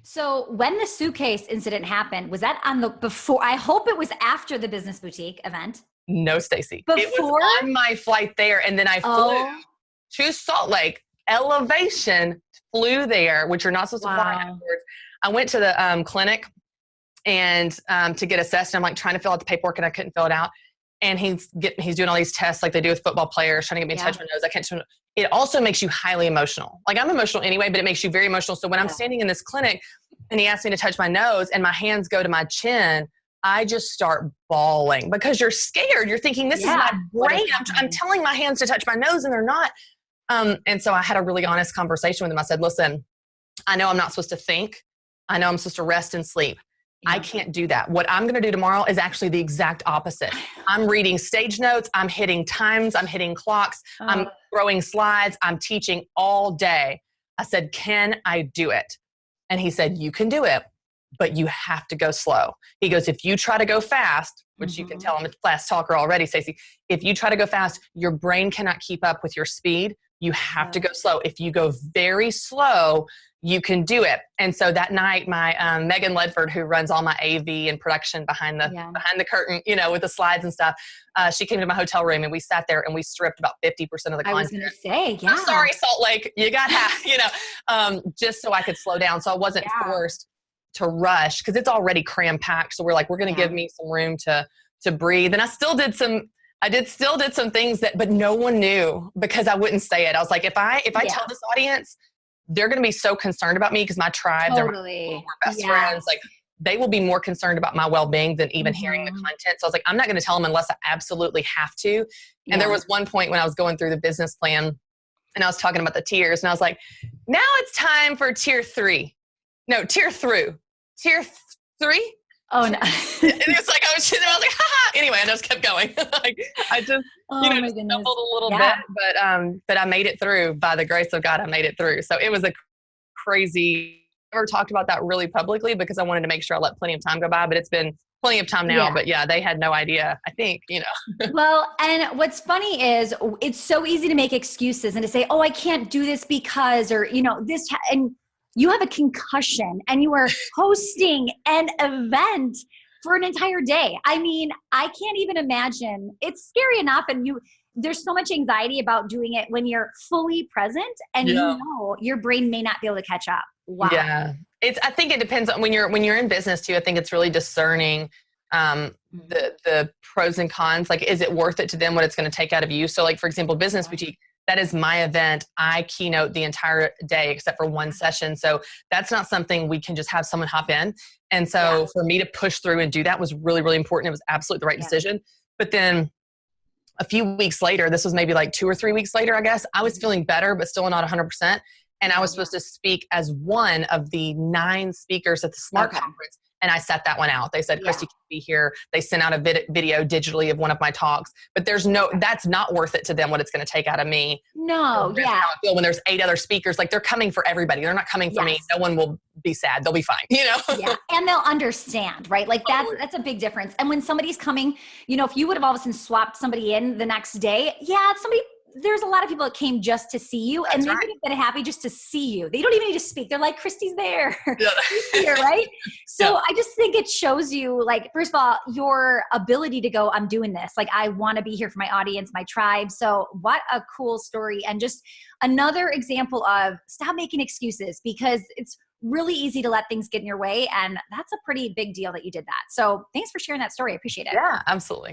So when the suitcase incident happened, was that on the before? I hope it was after the Business Boutique event. No, Stacy. Before? It was on my flight there. And then I flew to Salt Lake, elevation, flew there, which you're not supposed to fly afterwards. I went to the clinic and to get assessed. And I'm like trying to fill out the paperwork and I couldn't fill it out. And he's doing all these tests like they do with football players, trying to get me to touch my nose. I can't. It also makes you highly emotional. Like I'm emotional anyway, but it makes you very emotional. So when I'm standing in this clinic and he asked me to touch my nose and my hands go to my chin, I just start bawling because you're scared. You're thinking, this is my brain. I'm telling my hands to touch my nose and they're not. And so I had a really honest conversation with him. I said, listen, I know I'm not supposed to think. I know I'm supposed to rest and sleep. I can't do that. What I'm going to do tomorrow is actually the exact opposite. I'm reading stage notes. I'm hitting times. I'm hitting clocks. I'm throwing slides. I'm teaching all day. I said, can I do it? And he said, you can do it, but you have to go slow. He goes, if you try to go fast, which you can tell I'm a fast talker already, Stacey, if you try to go fast, your brain cannot keep up with your speed. You have to go slow. If you go very slow, you can do it. And so that night, my Megan Ledford, who runs all my AV and production behind the curtain, you know, with the slides and stuff, she came to my hotel room and we sat there and we stripped about 50% of the content. I was going to say, I'm sorry, Salt Lake, you got half, you know, just so I could slow down. So I wasn't forced to rush because it's already cram packed. So we're like, we're going to give me some room to breathe. And I still did some things but no one knew because I wouldn't say it. I was like, if I tell this audience, they're going to be so concerned about me because my tribe, they're my best friends. Like they will be more concerned about my well-being than even hearing the content. So I was like, I'm not going to tell them unless I absolutely have to. And there was one point when I was going through the business plan and I was talking about the tiers and I was like, now it's time for tier 3. No, tier through. Tier 3? Oh no. It's like, I was like, ha. Anyway, I just kept going. Like, I just, just stumbled a little bit, but I made it through by the grace of God. I made it through. So it was a crazy, I never talked about that really publicly because I wanted to make sure I let plenty of time go by, but it's been plenty of time now, but they had no idea, I think, Well, and what's funny is it's so easy to make excuses and to say, oh, I can't do this because, or, this, and you have a concussion and you are hosting an event for an entire day. I mean, I can't even imagine. It's scary enough. And there's so much anxiety about doing it when you're fully present and your brain may not be able to catch up. Wow. Yeah. I think it depends on when you're in business too. I think it's really discerning the pros and cons. Like, is it worth it to them what it's going to take out of you? So like, for example, Business Boutique, that is my event. I keynote the entire day except for one session. So that's not something we can just have someone hop in. And so for me to push through and do that was really, really important. It was absolutely the right decision. But then a few weeks later, this was maybe like 2 or 3 weeks later, I guess, I was feeling better, but still not 100%. And I was supposed to speak as one of the 9 speakers at the SMART conference. And I set that one out. They said, Christy can't be here. They sent out a video digitally of one of my talks, but that's not worth it to them what it's going to take out of me. No, How I feel when there's 8 other speakers, like they're coming for everybody. They're not coming for me. No one will be sad. They'll be fine, And they'll understand, right? Like that's a big difference. And when somebody's coming, if you would have all of a sudden swapped somebody in the next day, there's a lot of people that came just to see you and they would have been happy just to see you. They don't even need to speak. They're like, Christy's there. She's here, right? So I just think it shows you, like, first of all, your ability to go, I'm doing this. Like, I want to be here for my audience, my tribe. So what a cool story. And just another example of stop making excuses because it's really easy to let things get in your way. And that's a pretty big deal that you did that. So thanks for sharing that story. I appreciate it. Yeah, absolutely.